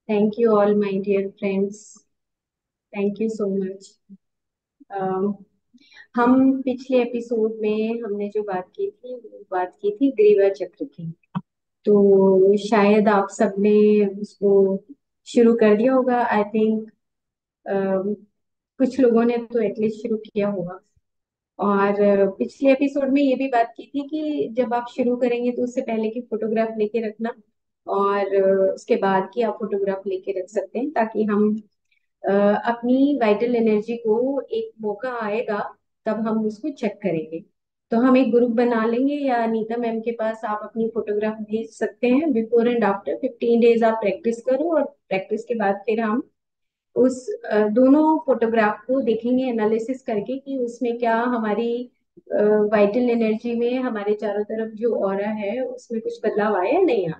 Thank you all my dear friends. Thank you so much. हम पिछले episode में हमने जो बात की थी वो बात की थी ग्रीवा चक्र की। तो शायद आप सबने उसको शुरू कर दिया होगा। आई थिंक कुछ लोगों ने तो एटलीस्ट शुरू किया होगा। और पिछले एपिसोड में ये भी बात की थी कि जब आप शुरू करेंगे तो उससे पहले की फोटोग्राफ लेके रखना। और उसके बाद की आप फोटोग्राफ लेके रख सकते हैं ताकि हम अपनी वाइटल एनर्जी को एक मौका आएगा तब हम उसको चेक करेंगे। तो हम एक ग्रुप बना लेंगे या नीता मैम के पास आप अपनी फोटोग्राफ भेज सकते हैं। बिफोर एंड आफ्टर 15 डेज आप प्रैक्टिस करो और प्रैक्टिस के बाद फिर हम उस दोनों फोटोग्राफ को देखेंगे एनालिसिस करके कि उसमें क्या हमारी वाइटल एनर्जी में हमारे चारों तरफ जो ऑरा है उसमें कुछ बदलाव आया या नहीं आया।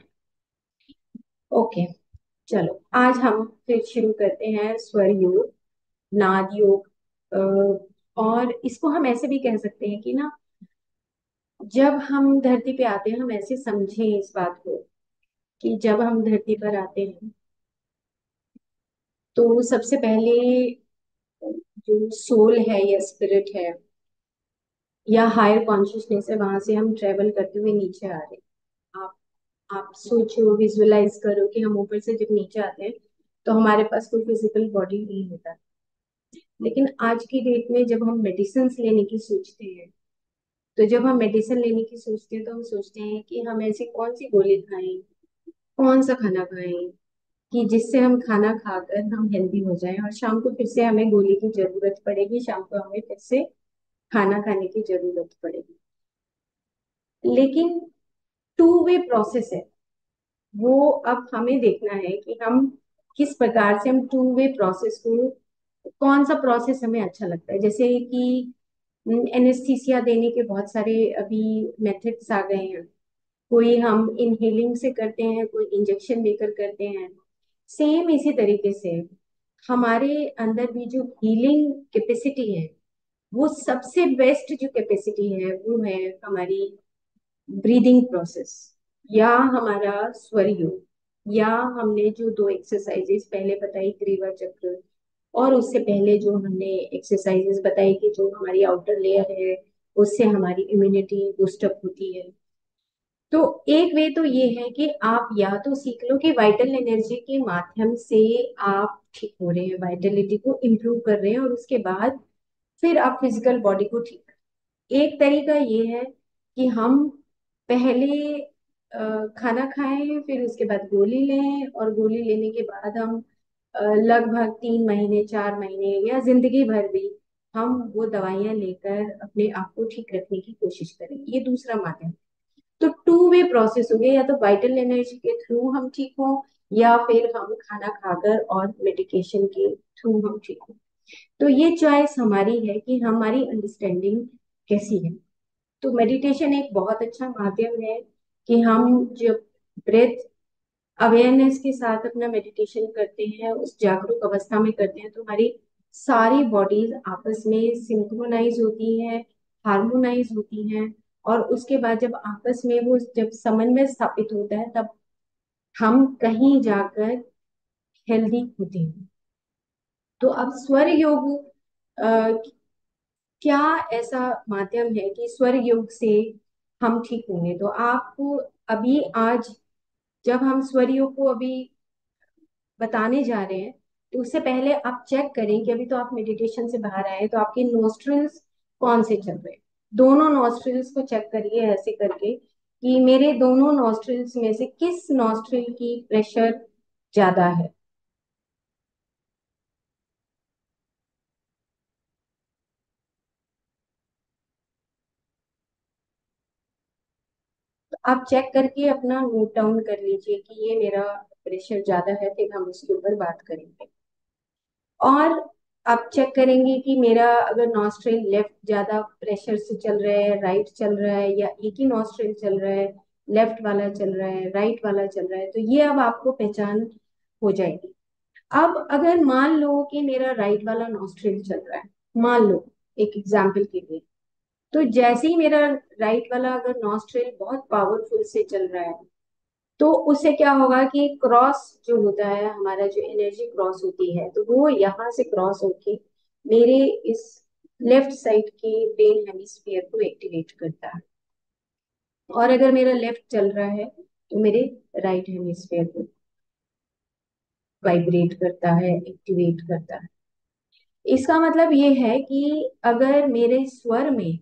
ओके, चलो आज हम फिर शुरू करते हैं स्वर योग, नाद योग। और इसको हम ऐसे भी कह सकते हैं कि ना, जब हम धरती पे आते हैं हम ऐसे समझें इस बात को कि जब हम धरती पर आते हैं तो सबसे पहले जो सोल है या स्पिरिट है या हायर कॉन्शियसनेस है, वहां से हम ट्रेवल करते हुए नीचे आ रहे हैं। आप सोचो, विजुअलाइज करो कि हम ऊपर से जब नीचे आते हैं तो हमारे पास कोई फिजिकल बॉडी नहीं होता। लेकिन आज की डेट में जब हम मेडिसिन लेने की सोचते हैं, तो जब हम मेडिसिन लेने की सोचते हैं तो हम सोचते हैं कि हम ऐसी कौन सी गोली खाएं, कौन सा खाना खाएं कि जिससे हम खाना खाकर हम हेल्दी हो जाएं और शाम को फिर से हमें गोली की जरूरत पड़ेगी, शाम को हमें फिर से खाना खाने की जरूरत पड़ेगी। लेकिन टू वे प्रोसेस है वो। अब हमें देखना है कि हम किस प्रकार से हम टू वे प्रोसेस को, कौन सा प्रोसेस हमें अच्छा लगता है। जैसे कि एनेस्थीसिया देने के बहुत सारे अभी मेथड्स आ गए हैं। कोई हम इनहेलिंग से करते हैं, कोई इंजेक्शन देकर करते हैं। सेम इसी तरीके से हमारे अंदर भी जो हीलिंग कैपेसिटी है, वो सबसे बेस्ट जो कैपेसिटी है वो है हमारी ब्रीदिंग प्रोसेस या हमारा स्वर योग। या हमने जो दो एक्सरसाइजेस पहले बताई, ग्रीवा चक्र, और उससे पहले जो हमने एक्सरसाइजेस बताई कि जो हमारी आउटर लेयर है उससे हमारी इम्यूनिटी बूस्टअप होती है। तो एक वे तो ये है कि आप या तो सीख लो कि वाइटल एनर्जी के माध्यम से आप ठीक हो रहे हैं, वाइटलिटी को इम्प्रूव कर रहे हैं, और उसके बाद फिर आप फिजिकल बॉडी को ठीक करें। एक तरीका ये है कि हम पहले खाना खाएं, फिर उसके बाद गोली लें, और गोली लेने के बाद हम लगभग 3 महीने, 4 महीने या जिंदगी भर भी हम वो दवाइयां लेकर अपने आप को ठीक रखने की कोशिश करें। ये दूसरा माध्यम। तो टू वे प्रोसेस हो गया, या तो वाइटल एनर्जी के थ्रू हम ठीक हो या फिर हम खाना खाकर और मेडिकेशन के थ्रू हम ठीक हो। तो ये चॉइस हमारी है कि हमारी अंडरस्टैंडिंग कैसी है। तो मेडिटेशन एक बहुत अच्छा माध्यम है कि हम जब ब्रेथ अवेयरनेस के साथ अपना मेडिटेशन करते हैं, उस जागरूक अवस्था में करते हैं, तो हमारी सारी बॉडीज आपस में सिंक्रोनाइज होती हैं, हार्मोनाइज होती हैं। और उसके बाद जब आपस में वो जब समन्वय स्थापित होता है तब हम कहीं जाकर हेल्दी होते हैं। तो अब स्वर योग क्या ऐसा माध्यम है कि स्वर योग से हम ठीक होंगे। तो आपको अभी आज जब हम स्वर योग को अभी बताने जा रहे हैं, तो उससे पहले आप चेक करें कि अभी तो आप मेडिटेशन से बाहर आए हैं, तो आपके नोस्ट्रिल्स कौन से चल रहे हैं। दोनों नोस्ट्रिल्स को चेक करिए ऐसे करके कि मेरे दोनों नोस्ट्रिल्स में से किस नोस्ट्रिल की प्रेशर ज्यादा है। तो आप चेक करके अपना नोट डाउन कर लीजिए कि ये मेरा प्रेशर ज्यादा है, फिर हम उसके ऊपर बात करेंगे। और आप चेक करेंगे कि मेरा अगर नॉस्ट्रिल लेफ्ट ज्यादा प्रेशर से चल रहा है, राइट चल रहा है, या एक ही नॉस्ट्रिल चल रहा है, लेफ्ट वाला चल रहा है, राइट वाला चल रहा है, तो ये अब आपको पहचान हो जाएगी। अब अगर मान लो कि मेरा राइट वाला नॉस्ट्रिल चल रहा है, मान लो एक एग्जाम्पल के लिए, तो जैसे ही मेरा राइट वाला अगर नॉस्ट्रिल बहुत पावरफुल से चल रहा है, तो उससे क्या होगा कि क्रॉस जो होता है, हमारा जो एनर्जी क्रॉस होती है, तो वो यहाँ से क्रॉस होके मेरे इस लेफ्ट साइड के ब्रेन हेमिस्फीयर को एक्टिवेट करता है। और अगर मेरा लेफ्ट चल रहा है तो मेरे राइट हेमिस्फीयर को वाइब्रेट करता है, एक्टिवेट करता है। इसका मतलब ये है कि अगर मेरे स्वर में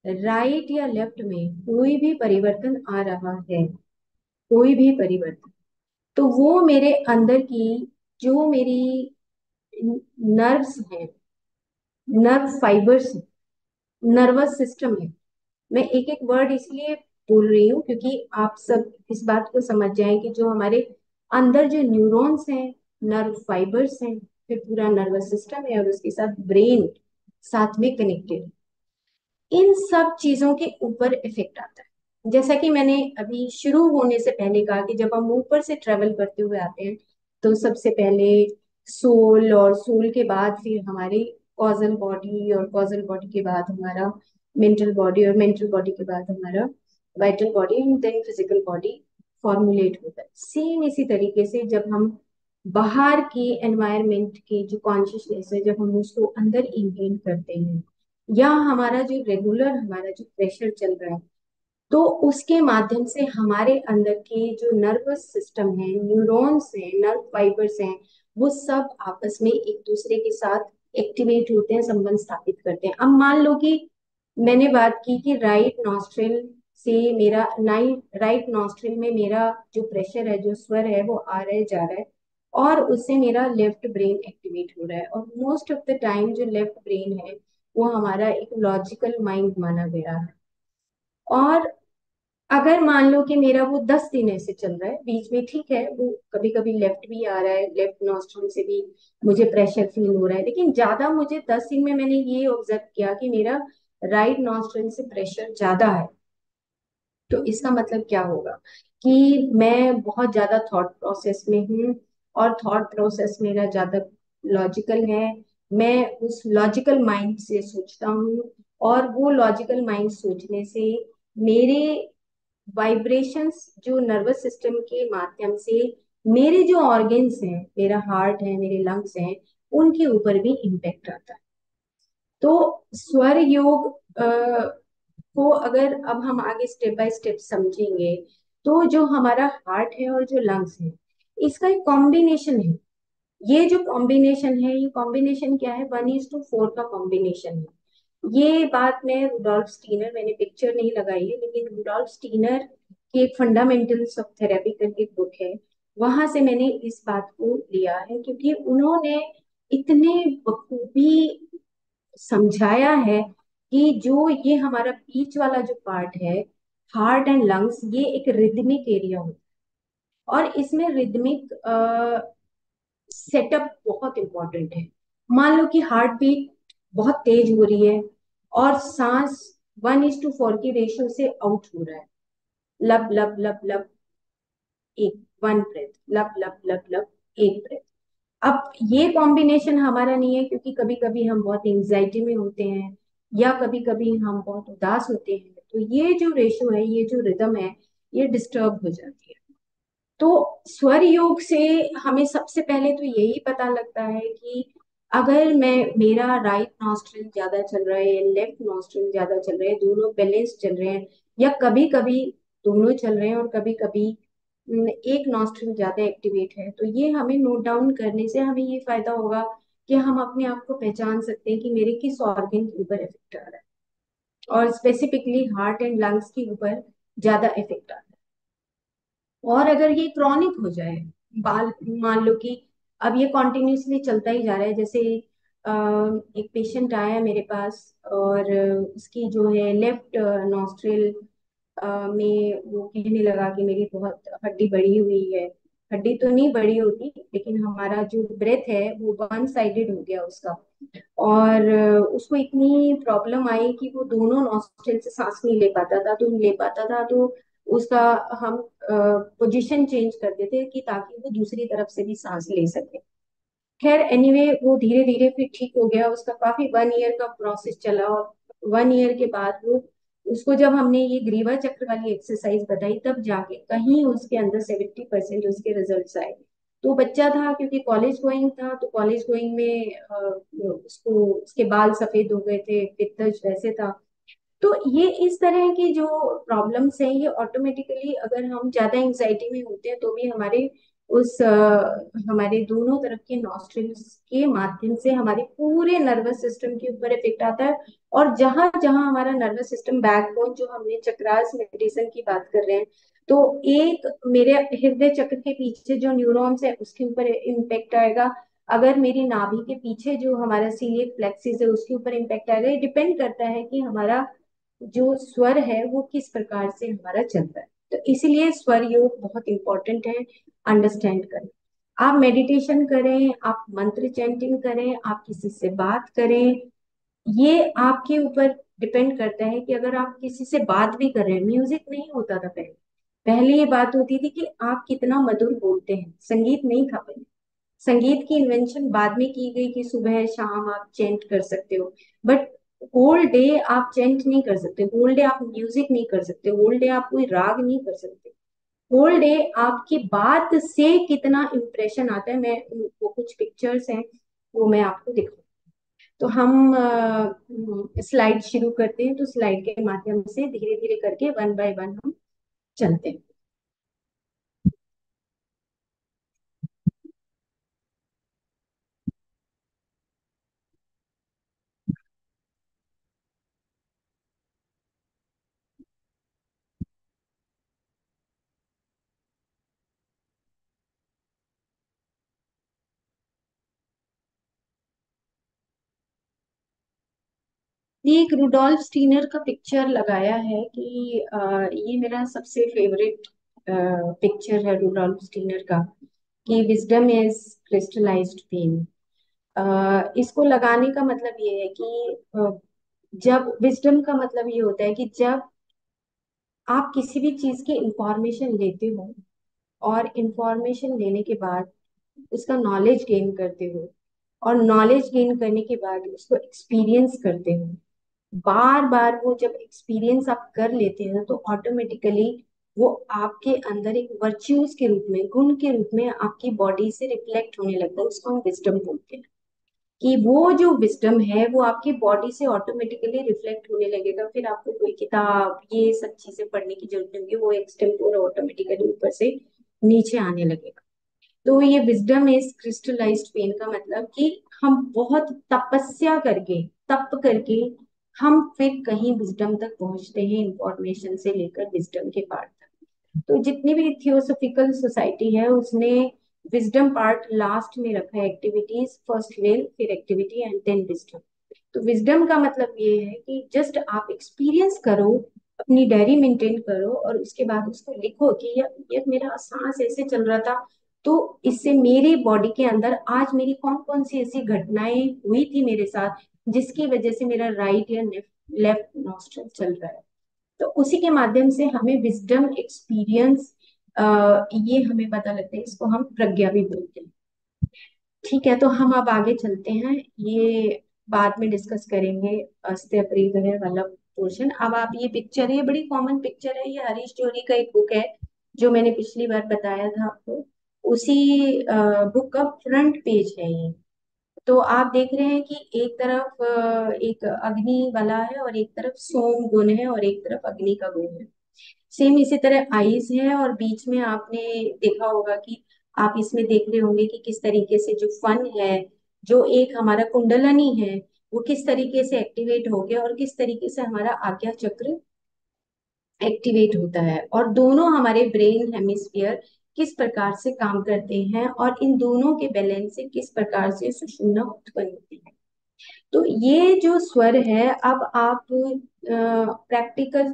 राइट या लेफ्ट में कोई भी परिवर्तन आ रहा है, कोई भी परिवर्तन, तो वो मेरे अंदर की जो मेरी नर्व्स हैं, नर्व फाइबर्स, नर्वस सिस्टम है। मैं एक एक वर्ड इसलिए बोल रही हूँ क्योंकि आप सब इस बात को समझ जाएं कि जो हमारे अंदर जो न्यूरॉन्स हैं, नर्व फाइबर्स हैं, फिर पूरा नर्वस सिस्टम है और उसके साथ ब्रेन साथ में कनेक्टेड, इन सब चीजों के ऊपर इफेक्ट आता है। जैसा कि मैंने अभी शुरू होने से पहले कहा कि जब हम ऊपर से ट्रेवल करते हुए आते हैं तो सबसे पहले सोल, और सोल के बाद फिर हमारी कॉजल बॉडी, और कॉजल बॉडी के बाद हमारा मेंटल बॉडी, और मेंटल बॉडी के बाद हमारा vital body, and then physical body formulate होता है। सेम इसी तरीके से जब हम बाहर की एनवायरनमेंट की जो कॉन्शियसनेस है, जब हम उसको अंदर इनहेल करते हैं, या हमारा जो रेगुलर हमारा जो प्रेशर चल रहा है, तो उसके माध्यम से हमारे अंदर के जो नर्वस सिस्टम है, न्यूरॉन्स हैं, नर्व फाइबर्स हैं, वो सब आपस में एक दूसरे के साथ एक्टिवेट होते हैं, संबंध स्थापित करते हैं। अब मान लो कि मैंने बात की कि राइट नॉस्ट्रिल से मेरा राइट नॉस्ट्रिल में मेरा जो प्रेशर है, जो स्वर है, वो आ रहा है जा रहा है, और उससे मेरा लेफ्ट ब्रेन एक्टिवेट हो रहा है। और मोस्ट ऑफ द टाइम जो लेफ्ट ब्रेन है वो हमारा एक लॉजिकल माइंड माना गया है। और अगर मान लो कि मेरा वो 10 दिन ऐसे चल रहा है, बीच में ठीक है वो कभी कभी लेफ्ट भी आ रहा है, लेफ्ट नॉस्ट्रल से भी मुझे प्रेशर फील हो रहा है, लेकिन ज्यादा मुझे 10 दिन में मैंने ये ऑब्जर्व किया कि मेरा राइट नॉस्ट्रल से प्रेशर ज्यादा है, तो इसका मतलब क्या होगा कि मैं बहुत ज्यादा थॉट प्रोसेस में हूँ, और थॉट प्रोसेस मेरा ज्यादा लॉजिकल है। मैं उस लॉजिकल माइंड से सोचता हूँ, और वो लॉजिकल माइंड सोचने से मेरे वाइब्रेशंस जो नर्वस सिस्टम के माध्यम से मेरे जो ऑर्गन्स हैं, मेरा हार्ट है, मेरे लंग्स हैं, उनके ऊपर भी इम्पेक्ट आता है। तो स्वर योग को अगर अब हम आगे स्टेप बाय स्टेप समझेंगे, तो जो हमारा हार्ट है और जो लंग्स है, इसका एक कॉम्बिनेशन है। ये जो कॉम्बिनेशन है, ये कॉम्बिनेशन क्या है, 1:4 का कॉम्बिनेशन है। ये बात मैं रुडॉल्फ स्टीनर, मैंने पिक्चर नहीं लगाई है, लेकिन रुडॉल्फ स्टीनर की एक फंडामेंटल्स ऑफ थेरेपी करके बुक है, वहां से मैंने इस बात को लिया है, क्योंकि उन्होंने इतने बखूबी समझाया है कि जो ये हमारा बीच वाला जो पार्ट है, हार्ट एंड लंग्स, ये एक रिदमिक एरिया होता है, और इसमें रिदमिक सेटअप बहुत इंपॉर्टेंट है। मान लो कि हार्ट बीट बहुत तेज हो रही है, और सांस 1:4 की रेशियो से आउट हो रहा है, लब लब लब लब, एक, वन ब्रेथ, लब लब लब लब, एक ब्रेथ। अब ये कॉम्बिनेशन हमारा नहीं है, क्योंकि कभी कभी हम बहुत एंजाइटी में होते हैं, या कभी कभी हम बहुत उदास होते हैं, तो ये जो रेशो है, ये जो रिदम है, ये डिस्टर्ब हो जाती है। तो स्वर योग से हमें सबसे पहले तो यही पता लगता है कि अगर मैं, मेरा राइट नॉस्ट्रिल ज्यादा चल रहा है या लेफ्ट नॉस्ट्रिल ज्यादा चल रहे हैं, दोनों बैलेंस चल रहे हैं, या कभी कभी दोनों चल रहे हैं और कभी कभी एक नॉस्ट्रिल ज्यादा एक्टिवेट है, तो ये हमें नोट डाउन करने से हमें ये फायदा होगा कि हम अपने आप को पहचान सकते हैं कि मेरे किस ऑर्गन के ऊपर इफेक्ट आ रहा है, और स्पेसिफिकली हार्ट एंड लंग्स के ऊपर ज्यादा इफेक्ट आ रहा है। और अगर ये क्रॉनिक हो जाए, बाल मान लो कि अब ये कॉन्टिन्यूसली चलता ही जा रहा है, जैसे एक पेशेंट आया मेरे पास, और उसकी जो है लेफ्ट नॉस्ट्रिल में वो कहने लगा कि मेरी बहुत हड्डी बढ़ी हुई है। हड्डी तो नहीं बढ़ी होती, लेकिन हमारा जो ब्रेथ है वो वन साइडेड हो गया उसका, और उसको इतनी प्रॉब्लम आई कि वो दोनों नॉस्ट्रिल से सांस नहीं ले पाता था, तो उसका हम पोजीशन चेंज कर देते कि ताकि वो दूसरी तरफ से भी सांस ले सके। खैर एनीवे, वो धीरे धीरे फिर ठीक हो गया, उसका काफी 1 ईयर का प्रोसेस चला, और 1 ईयर के बाद वो उसको जब हमने ये ग्रीवा चक्र वाली एक्सरसाइज बताई तब जाके कहीं उसके अंदर 70% उसके रिजल्ट्स आए। तो बच्चा था, क्योंकि कॉलेज गोइंग था, तो कॉलेज गोइंग में उसको उसके बाल सफेद हो गए थे, पित्तज वैसे था। तो ये इस तरह की जो प्रॉब्लम्स हैं, ये ऑटोमेटिकली अगर हम ज्यादा एंजाइटी में होते हैं तो भी हमारे हमारे दोनों तरफ के नॉस्ट्रिल्स के माध्यम से हमारे पूरे नर्वस सिस्टम के ऊपर इफेक्ट आता है। और जहां जहां हमारा नर्वस सिस्टम, बैकबोन, जो हमने चक्रास मेडिसिन की बात कर रहे हैं, तो एक मेरे हृदय चक्र के पीछे जो न्यूरॉन्स है उसके ऊपर इम्पेक्ट आएगा। अगर मेरी नाभि के पीछे जो हमारा सीलिएक प्लेक्सिस है उसके ऊपर इम्पेक्ट आएगा। ये डिपेंड करता है कि हमारा जो स्वर है वो किस प्रकार से हमारा चलता है। तो इसलिए स्वर योग बहुत इंपॉर्टेंट है, अंडरस्टैंड करें। आप मेडिटेशन करें, आप मंत्र चैंटिंग करें, आप किसी से बात करें, ये आपके ऊपर डिपेंड करता है कि अगर आप किसी से बात भी कर रहे हैं। म्यूजिक नहीं होता था पहले। पहले ये बात होती थी कि आप कितना मधुर बोलते हैं, संगीत नहीं था पहले। संगीत की इन्वेंशन बाद में की गई कि सुबह शाम आप चेंट कर सकते हो, बट होल डे आप चेंट नहीं कर सकते, होल डे आप म्यूजिक नहीं कर सकते, होल डे आप कोई राग नहीं कर सकते। होल डे आपकी बात से कितना इम्प्रेशन आता है, मैं वो कुछ पिक्चर्स हैं वो मैं आपको दिखाऊं। तो हम स्लाइड शुरू करते हैं, तो स्लाइड के माध्यम से धीरे धीरे करके वन बाय वन हम चलते हैं। ये एक रुडोल्फ स्टीनर का पिक्चर लगाया है कि ये मेरा सबसे फेवरेट पिक्चर है रुडोल्फ स्टीनर का, कि विजडम इज क्रिस्टलाइज्ड पेन। इसको लगाने का मतलब ये है कि जब विजडम का मतलब ये होता है कि जब आप किसी भी चीज की इंफॉर्मेशन लेते हो और इंफॉर्मेशन लेने के बाद उसका नॉलेज गेन करते हो, और नॉलेज गेन करने के बाद उसको एक्सपीरियंस करते हो, बार बार वो जब एक्सपीरियंस आप कर लेते हैं तो ऑटोमेटिकली वो आपके अंदर एक वर्च्यूज के रूप में, गुण के रूप में आपकी बॉडी से रिफ्लेक्ट होने लगता है। उसको हम विजडम बोलते हैं, कि वो जो विजडम है वो आपकी बॉडी से ऑटोमेटिकली रिफ्लेक्ट होने लगेगा। फिर आपको कोई किताब ये सब चीजें पढ़ने की जरूरत नहीं होगी, वो एक्सटेम्पोर ऑटोमेटिकली ऊपर से नीचे आने लगेगा। तो ये विजडम इज क्रिस्टलाइज्ड पेन का मतलब कि हम बहुत तपस्या करके, तप करके हम फिर कहीं विजडम तक पहुंचते हैं, इंफॉर्मेशन से लेकर विजडम के पार्ट तक। तो जितनी भी थियोसॉफिकल सोसाइटी है उसने विजडम पार्ट लास्ट में रखा है। एक्टिविटीज फर्स्ट, विल, फिर एक्टिविटी एंड देन विजडम। तो विजडम का मतलब ये है कि जस्ट आप एक्सपीरियंस करो, अपनी डायरी मेंटेन करो और उसके बाद उसको लिखो कि ये मेरा सांस ऐसे चल रहा था, तो इससे मेरी बॉडी के अंदर आज मेरी कौन कौन सी ऐसी घटनाएं हुई थी मेरे साथ जिसकी वजह से मेरा राइट या लेफ्ट नॉस्ट्रल चल रहा है। तो उसी के माध्यम से हमें विजडम, एक्सपीरियंस, ये हमें पता लगता है। इसको हम प्रज्ञा भी बोलते हैं। ठीक है, तो हम अब आगे चलते हैं, ये बाद में डिस्कस करेंगे अस्त्य परिग्रह वाला पोर्शन। अब आप ये पिक्चर है, ये बड़ी कॉमन पिक्चर है, ये हरीश जोरी का एक बुक है जो मैंने पिछली बार बताया था आपको। उसी बुक का फ्रंट पेज है ये। तो आप देख रहे हैं कि एक तरफ एक अग्नि वाला है और एक तरफ सोम गुण है और एक तरफ अग्नि का गुण है। सेम इसी तरह आईज है, और बीच में आपने देखा होगा कि आप इसमें देख रहे होंगे कि किस तरीके से जो फन है, जो एक हमारा कुंडलनी है, वो किस तरीके से एक्टिवेट हो गया और किस तरीके से हमारा आज्ञा चक्र एक्टिवेट होता है, और दोनों हमारे ब्रेन हेमिस्फीयर किस प्रकार से काम करते हैं और इन दोनों के बैलेंस से किस प्रकार से सुषुम्ना उत्पन्न होती है। तो ये जो स्वर है, अब आप प्रैक्टिकल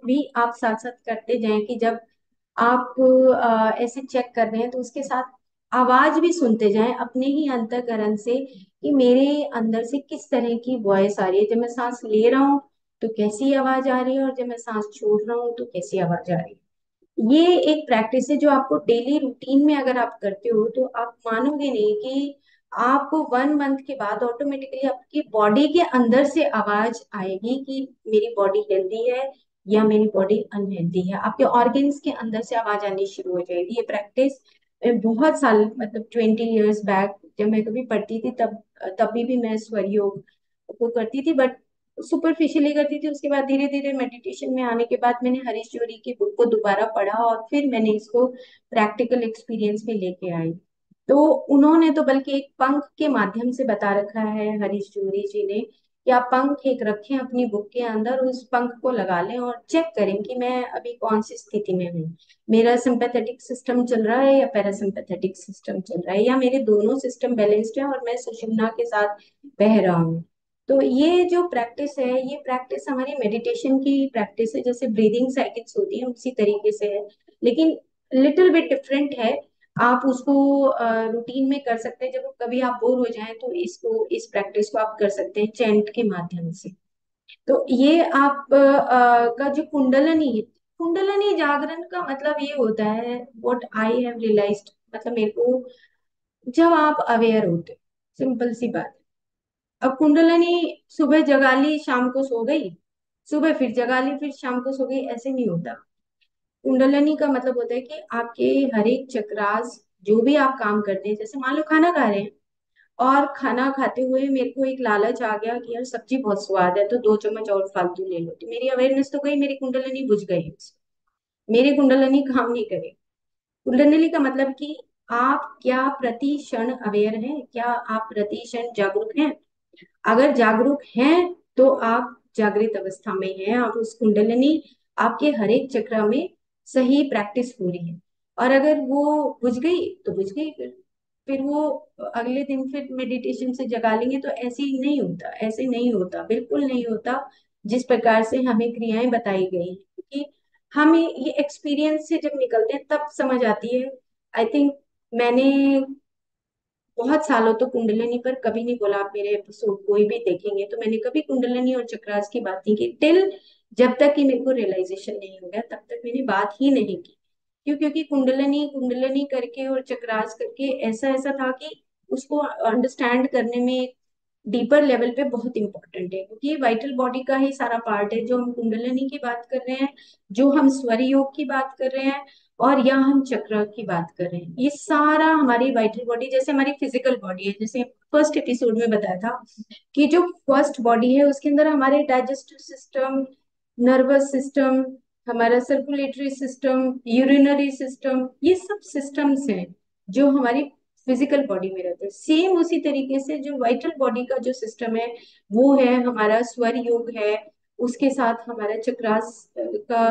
भी आप साथ साथ करते जाएं कि जब आप ऐसे चेक कर रहे हैं तो उसके साथ आवाज भी सुनते जाएं अपने ही अंतःकरण से, कि मेरे अंदर से किस तरह की वॉइस आ रही है। जब मैं सांस ले रहा हूँ तो कैसी आवाज आ रही है, और जब मैं सांस छोड़ रहा हूँ तो कैसी आवाज आ रही है। ये एक प्रैक्टिस है जो आपको डेली रूटीन में अगर आप करते हो तो आप मानोगे नहीं कि आपको 1 मंथ के बाद ऑटोमेटिकली आपकी बॉडी के अंदर से आवाज आएगी कि मेरी बॉडी हेल्दी है, या मेरी बॉडी अनहेल्दी है। आपके ऑर्गन्स के अंदर से आवाज आनी शुरू हो जाएगी। ये प्रैक्टिस बहुत साल, मतलब 20 years बैक जब मैं कभी पढ़ती थी, तब तभी भी मैं स्वर योग को करती थी, बट सुपरफिशियली करती थी। उसके बाद धीरे धीरे मेडिटेशन में आने के बाद मैंने हरीश जोरी की बुक को दोबारा पढ़ा और फिर मैंने इसको प्रैक्टिकल एक्सपीरियंस में लेके आई। तो उन्होंने तो बल्कि एक पंख के माध्यम से बता रखा है, हरीश जोरी जी ने, कि आप पंख एक रखें अपनी बुक के अंदर, उस पंख को लगा लें और चेक करें कि मैं अभी कौन सी स्थिति में हूँ। मेरा सिंपैथेटिक सिस्टम चल रहा है या पैरासिम्पैथेटिक सिस्टम चल रहा है, या मेरे दोनों सिस्टम बैलेंस्ड है और मैं सुषुम्ना के साथ बह रहा हूँ। तो ये जो प्रैक्टिस है, ये प्रैक्टिस हमारी मेडिटेशन की प्रैक्टिस है, जैसे ब्रीदिंग साइकिल्स होती है उसी तरीके से है, लेकिन लिटिल बिट डिफरेंट है। आप उसको रूटीन में कर सकते हैं। जब कभी आप बोर हो जाएं तो इस प्रैक्टिस को आप कर सकते हैं चैंट के माध्यम से। तो ये आप का जो कुंडलनी है, कुंडलनी जागरण का मतलब ये होता है, व्हाट आई हैव रियलाइज्ड, मतलब मेरे को, जब आप अवेयर होते, सिंपल सी बात है। अब कुंडलनी सुबह जगा ली, शाम को सो गई, सुबह फिर जगा ली, फिर शाम को सो गई, ऐसे नहीं होता। कुंडलनी का मतलब होता है कि आपके हर एक चक्रास, जो भी आप काम करते हैं, जैसे मान लो खाना खा रहे हैं और खाना खाते हुए मेरे को एक लालच आ गया कि यार सब्जी बहुत स्वाद है, तो 2 चम्मच और फालतू ले लो, तो मेरी अवेयरनेस तो गई, मेरी कुंडलनी बुझ गई, मेरी कुंडलनी काम नहीं करे। कुंडलनी का मतलब कि आप क्या प्रति क्षण अवेयर हैं, क्या आप प्रति क्षण जागरूक हैं। अगर जागरूक हैं तो आप जागृत अवस्था में हैं, आप उस कुंडलिनी, आपके हर एक चक्र में सही प्रैक्टिस हो रही है। और अगर वो बुझ गई तो बुझ गई, फिर वो अगले दिन फिर मेडिटेशन से जगा लेंगे, तो ऐसे ही नहीं होता, ऐसे नहीं होता, बिल्कुल नहीं होता जिस प्रकार से हमें क्रियाएं बताई गई हैं। क्योंकि हमें ये एक्सपीरियंस से जब निकलते हैं तब समझ आती है। आई थिंक मैंने बहुत सालों तो कुंडलिनी पर कभी नहीं बोला। आप मेरे एपिसोड कोई भी देखेंगे तो मैंने कभी कुंडलिनी और चक्रास की बात नहीं की, टिल जब तक कि मेरे को रियलाइजेशन नहीं हो गया तब तक मैंने बात ही नहीं की। क्यों? क्योंकि कुंडलिनी कुंडलिनी करके और चक्रास करके ऐसा ऐसा था कि उसको अंडरस्टैंड करने में डीपर लेवल पे बहुत इंपॉर्टेंट है, क्योंकि ये वाइटल बॉडी का ही सारा पार्ट है। जो हम कुंडलिनी की बात कर रहे हैं, जो हम स्वर योग की बात कर रहे हैं, और या हम चक्र की बात कर रहे हैं, ये सारा हमारी वाइटल बॉडी, जैसे हमारी फिजिकल बॉडी है, जैसे फर्स्ट एपिसोड में बताया था कि जो फर्स्ट बॉडी है उसके अंदर हमारे डाइजेस्टिव सिस्टम, नर्वस सिस्टम, हमारा सर्कुलेटरी सिस्टम, यूरिनरी सिस्टम, ये सब सिस्टम्स हैं जो हमारी फिजिकल बॉडी में रहते हैं। सेम उसी तरीके से जो वाइटल बॉडी का जो सिस्टम है, वो है हमारा स्वर योग है, उसके साथ हमारा चक्रास का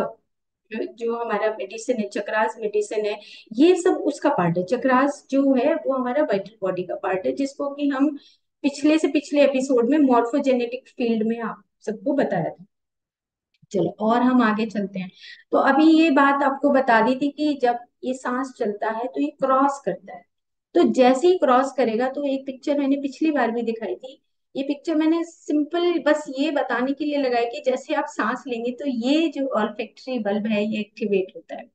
जो हमारा मेडिसिन है, चक्रास मेडिसिन है, ये सब उसका पार्ट है। चक्रास जो है वो हमारा वाइटल बॉडी का पार्ट है, जिसको कि हम पिछले से पिछले एपिसोड में मॉर्फोजेनेटिक फील्ड में आप सबको बताया था। चलो और हम आगे चलते हैं। तो अभी ये बात आपको बता दी थी कि जब ये सांस चलता है तो ये क्रॉस करता है। तो जैसे ही क्रॉस करेगा, तो एक पिक्चर मैंने पिछली बार भी दिखाई थी, ये पिक्चर मैंने सिंपल बस ये बताने के लिए लगाई कि जैसे आप सांस लेंगे तो ये जो ऑल्फैक्टरी बल्ब है ये एक्टिवेट होता है।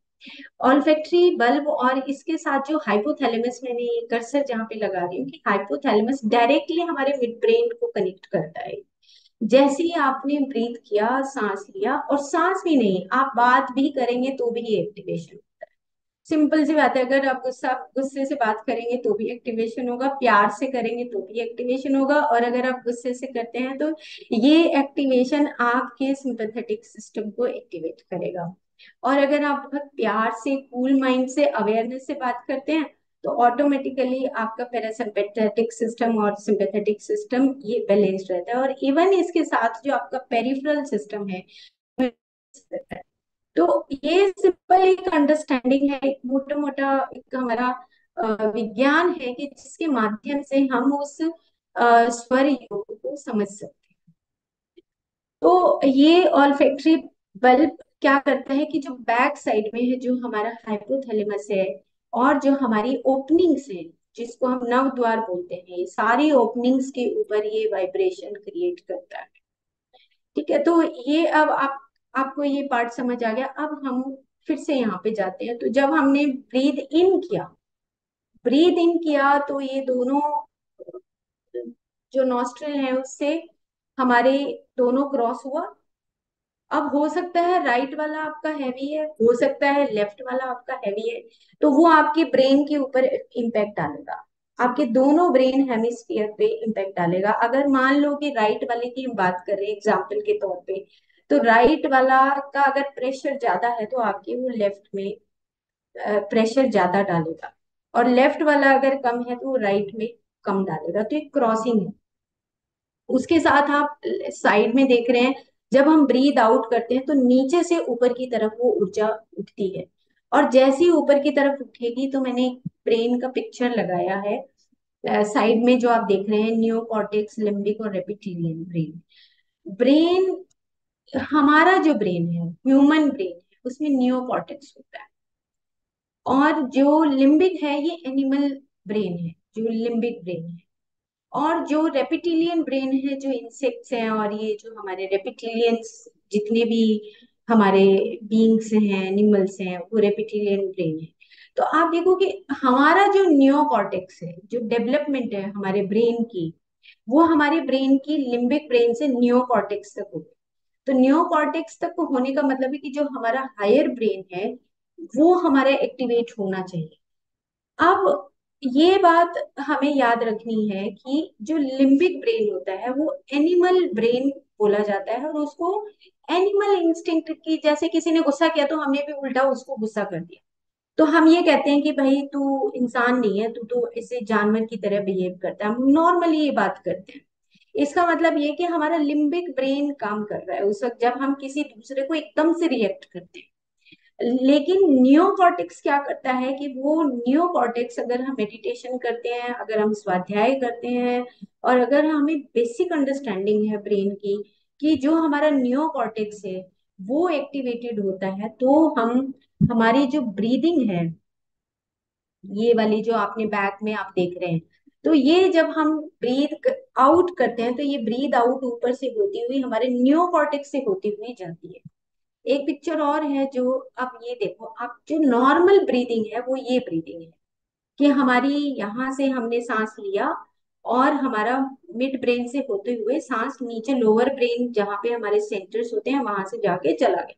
ऑल्फैक्टरी बल्ब और इसके साथ जो हाइपोथैलेमस, मैंने ये कर्सर जहाँ पे लगा रही हूँ कि हाइपोथैलेमस डायरेक्टली हमारे मिड ब्रेन को कनेक्ट करता है। जैसे ही आपने ब्रीथ किया, सांस लिया, और सांस भी नहीं, आप बात भी करेंगे तो भी ये एक्टिवेशन। सिंपल सी बात है, अगर आप गुस्से से बात करेंगे तो भी एक्टिवेशन होगा, प्यार से करेंगे तो भी एक्टिवेशन होगा, और अगर आप गुस्से से करते हैं तो ये एक्टिवेशन आपके सिंपैथेटिक सिस्टम को एक्टिवेट करेगा। और अगर आप बहुत प्यार से, कूल माइंड से, अवेयरनेस से बात करते हैं तो ऑटोमेटिकली आपका पैरासिम्पैथेटिक सिस्टम और सिंपैथेटिक सिस्टम ये बैलेंस्ड रहता है। और इवन इसके साथ जो आपका पेरिफेरल सिस्टम है, तो ये सिंपल एक अंडरस्टैंडिंग है, एक मोटा मोटा एक हमारा विज्ञान है कि जिसके माध्यम से हम उस स्वर योग को समझ सकते हैं। तो ये ऑल्फैक्टरी बल्ब क्या करता है कि जो बैक साइड में है, जो हमारा हाइपोथैलेमस है, और जो हमारी ओपनिंग्स है, जिसको हम नव द्वार बोलते हैं, ये सारी ओपनिंग्स के ऊपर ये वाइब्रेशन क्रिएट करता है। ठीक है, तो ये अब आप, आपको ये पार्ट समझ आ गया। अब हम फिर से यहाँ पे जाते हैं। तो जब हमने ब्रीद इन किया, ब्रीद इन किया, तो ये दोनों जो नॉस्ट्रल है उससे हमारे दोनों क्रॉस हुआ, अब हो सकता है राइट वाला आपका हैवी है, हो सकता है लेफ्ट वाला आपका हैवी है, तो वो आपके ब्रेन के ऊपर इम्पैक्ट डालेगा, आपके दोनों ब्रेन हेमिस्फीयर पे इम्पैक्ट डालेगा। अगर मान लो कि राइट वाले की हम बात करें एग्जाम्पल के तौर पे, तो राइट वाला का अगर प्रेशर ज्यादा है तो आपके वो लेफ्ट में प्रेशर ज्यादा डालेगा, और लेफ्ट वाला अगर कम है तो वो राइट में कम डालेगा। तो एक क्रॉसिंग है। उसके साथ आप साइड में देख रहे हैं, जब हम ब्रीद आउट करते हैं तो नीचे से ऊपर की तरफ वो ऊर्जा उठती है, और जैसे ही ऊपर की तरफ उठेगी, तो मैंने ब्रेन का पिक्चर लगाया है साइड में जो आप देख रहे हैं, नियोकॉर्टेक्स, लिम्बिक और रेप्टिलियन ब्रेन। ब्रेन, हमारा जो ब्रेन है, ह्यूमन ब्रेन है, उसमें नियोकॉर्टेक्स होता है, और जो लिम्बिक है ये एनिमल ब्रेन है, जो लिम्बिक ब्रेन है। और जो रेप्टिलियन ब्रेन है, जो इंसेक्ट्स हैं और ये जो हमारे रेप्टिलियंस, जितने भी हमारे बींग्स हैं, एनिमल्स हैं, वो रेप्टिलियन ब्रेन है। तो आप देखो कि हमारा जो नियोकॉर्टेक्स है, जो डेवलपमेंट है हमारे ब्रेन की, वो हमारे ब्रेन की लिम्बिक ब्रेन से नियोकॉर्टेक्स तक होगी। तो नियोकॉर्टेक्स तक होने का मतलब है कि जो हमारा हायर ब्रेन है वो हमारा एक्टिवेट होना चाहिए। अब ये बात हमें याद रखनी है कि जो लिम्बिक ब्रेन होता है वो एनिमल ब्रेन बोला जाता है, और उसको एनिमल इंस्टिंक्ट की, जैसे किसी ने गुस्सा किया तो हमने भी उल्टा उसको गुस्सा कर दिया, तो हम ये कहते हैं कि भाई तू इंसान नहीं है, तू तो ऐसे जानवर की तरह बिहेव करता है, हम नॉर्मली ये बात करते हैं। इसका मतलब ये कि हमारा लिम्बिक ब्रेन काम कर रहा है उस वक्त जब हम किसी दूसरे को एकदम से रिएक्ट करते हैं। लेकिन नियोकॉर्टेक्स क्या करता है कि वो नियोकॉर्टेक्स, अगर हम मेडिटेशन करते हैं, अगर हम स्वाध्याय करते हैं, और अगर हमें बेसिक अंडरस्टैंडिंग है ब्रेन की, कि जो हमारा नियोकॉर्टेक्स है वो एक्टिवेटेड होता है, तो हम, हमारी जो ब्रीदिंग है, ये वाली जो आपने बैक में आप देख रहे हैं, तो ये जब हम ब्रीद आउट करते हैं तो ये ब्रीद आउट ऊपर से होती हुई हमारे नियोकॉर्टेक्स से होती हुई जाती है। एक पिक्चर और है जो, अब ये देखो, आप जो नॉर्मल ब्रीदिंग है वो ये ब्रीदिंग है कि हमारी यहाँ से हमने सांस लिया, और हमारा मिड ब्रेन से होते हुए सांस नीचे लोअर ब्रेन जहाँ पे हमारे सेंटर्स होते हैं वहां से जाके चला गया।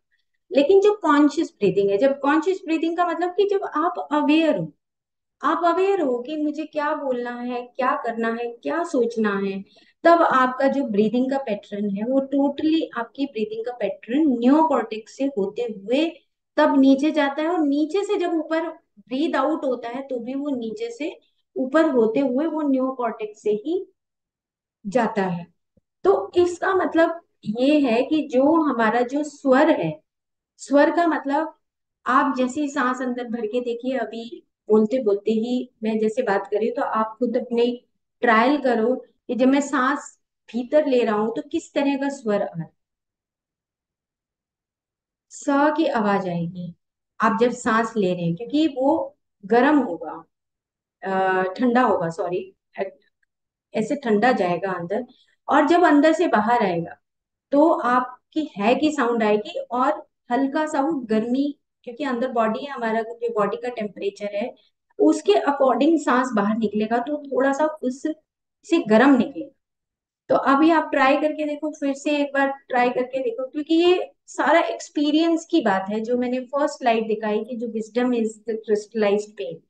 लेकिन जो कॉन्शियस ब्रीदिंग है, जब कॉन्शियस ब्रीदिंग का मतलब कि जब आप अवेयर हो, आप अवेयर हो कि मुझे क्या बोलना है, क्या करना है, क्या सोचना है, तब आपका जो ब्रीदिंग का पैटर्न है वो टोटली, आपकी ब्रीदिंग का पैटर्न नियोकॉर्टेक्स से होते हुए तब नीचे जाता है, और नीचे से जब ऊपर ब्रीद आउट होता है तो भी वो नीचे से ऊपर होते हुए वो नियोकॉर्टेक्स से ही जाता है। तो इसका मतलब ये है कि जो हमारा जो स्वर है, स्वर का मतलब, आप जैसे सांस अंदर भर के देखिए, अभी बोलते बोलते ही मैं जैसे बात कर रही हूँ, तो आप खुद अपने ट्रायल करो कि जब मैं सांस भीतर ले रहा हूं तो किस तरह का स्वर आ रहा है। स की आवाज आएगी आप जब सांस ले रहे हैं, क्योंकि वो गर्म होगा, ठंडा होगा, सॉरी, ऐसे ठंडा जाएगा अंदर, और जब अंदर से बाहर आएगा तो आपकी है की साउंड आएगी, और हल्का सा वो गर्मी, क्योंकि अंदर बॉडी है, हमारा जो बॉडी का टेम्परेचर है उसके अकॉर्डिंग सांस बाहर निकलेगा, तो थोड़ा सा उससे गर्म निकलेगा। तो अभी आप ट्राई करके देखो, फिर से एक बार ट्राई करके देखो, क्योंकि ये सारा एक्सपीरियंस की बात है, जो मैंने फर्स्ट स्लाइड दिखाई कि जो wisdom is the crystallised pain,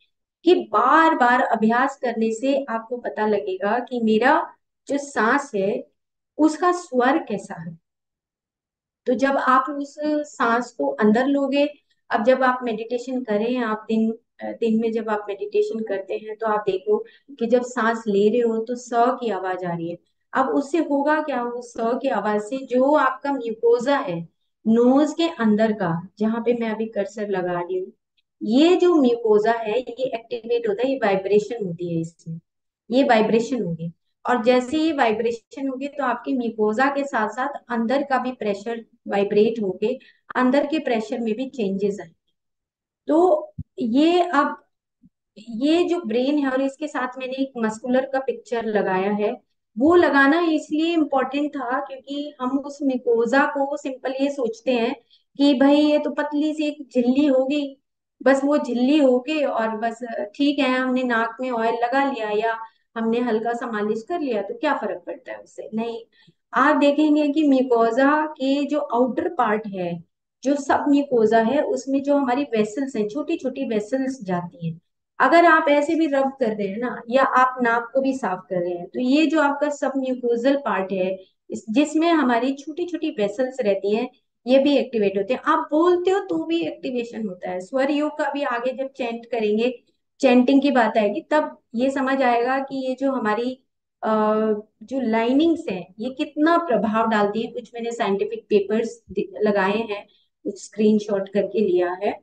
कि बार बार अभ्यास करने से आपको पता लगेगा कि मेरा जो सांस है उसका स्वर कैसा है। तो जब आप उस सांस को अंदर लोगे, अब जब आप मेडिटेशन करें, आप दिन में जब आप मेडिटेशन करते हैं तो आप देखो कि जब सांस ले रहे हो तो स की आवाज आ रही है। अब उससे होगा क्या, वो स की आवाज से जो आपका म्यूकोजा है नोज के अंदर का, जहां पे मैं अभी कर्सर लगा रही हूँ, ये जो म्यूकोजा है ये एक्टिवेट होता है, ये वाइब्रेशन होती है इसमें, ये वाइब्रेशन होगी। और जैसे ही वाइब्रेशन होगी तो आपके म्यूकोजा के साथ साथ अंदर का भी प्रेशर वाइब्रेट होके अंदर के प्रेशर में भी चेंजेस आए। तो ये, अब ये जो ब्रेन है और इसके साथ मैंने एक मस्कुलर का पिक्चर लगाया है, वो लगाना इसलिए इम्पोर्टेंट था क्योंकि हम उस मिकोजा को सिंपल ये सोचते हैं कि भाई ये तो पतली सी एक झिल्ली होगी, बस वो झिल्ली होगी और बस ठीक है, हमने नाक में ऑयल लगा लिया या हमने हल्का सा मालिश कर लिया तो क्या फर्क पड़ता है उससे, नहीं। आप देखेंगे कि म्यूकोजा के जो आउटर पार्ट है, जो सब म्यूकोजा है, उसमें जो हमारी वेसल्स हैं, छोटी छोटी वेसल्स जाती हैं। अगर आप ऐसे भी रब कर रहे हैं ना, या आप नाक को भी साफ कर रहे हैं, तो ये जो आपका सब म्यूकोजल पार्ट है, जिसमें हमारी छोटी छोटी वेसल्स रहती हैं, ये भी एक्टिवेट होते हैं। आप बोलते हो तो भी एक्टिवेशन होता है। स्वर योग का भी आगे जब चैंट करेंगे, चैंटिंग की बात आएगी, तब ये समझ आएगा कि ये जो हमारी जो लाइनिंग्स हैं, ये कितना प्रभाव डालती है। कुछ मैंने साइंटिफिक पेपर्स लगाए हैं, कुछ स्क्रीनशॉट करके लिया है।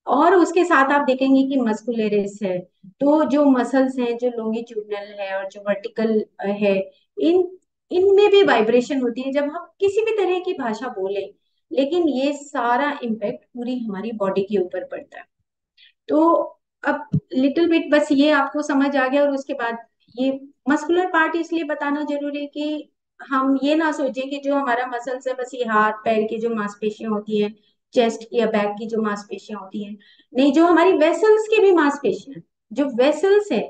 और उसके साथ आप देखेंगे कि मस्कुलरिस है, तो जो मसल्स हैं, जो लॉन्गिट्यूडनल है और जो वर्टिकल है, इन इनमें भी वाइब्रेशन होती है जब हम किसी भी तरह की भाषा बोलें। लेकिन ये सारा इम्पैक्ट पूरी हमारी बॉडी के ऊपर पड़ता है। तो अब लिटिल बिट बस ये आपको समझ आ गया। और उसके बाद ये मस्कुलर पार्ट इसलिए बताना जरूरी है कि हम ये ना सोचें कि जो हमारा मसल्स है बस ये हाथ पैर की जो मांसपेशियां होती हैं, चेस्ट की या बैक की जो मांसपेशियां होती हैं। नहीं, जो हमारी वेसल्स की भी मांसपेशियां, जो वेसल्स है,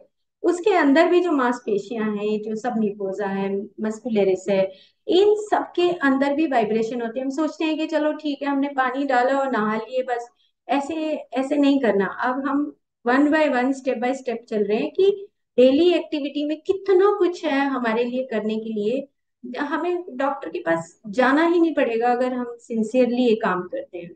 उसके अंदर भी जो मांसपेशियां हैं, जो सब म्यूकोजा है, मस्कुलरिस है, इन सब के अंदर भी वाइब्रेशन होती है। हम सोचते हैं कि चलो ठीक है, हमने पानी डाला और नहा लिए बस। ऐसे ऐसे नहीं करना। अब हम one by one, step by step चल रहे हैं कि डेली एक्टिविटी में कितना कुछ है हमारे लिए करने के लिए। हमें डॉक्टर के पास जाना ही नहीं पड़ेगा अगर हम सिंसियरली ये काम करते हैं।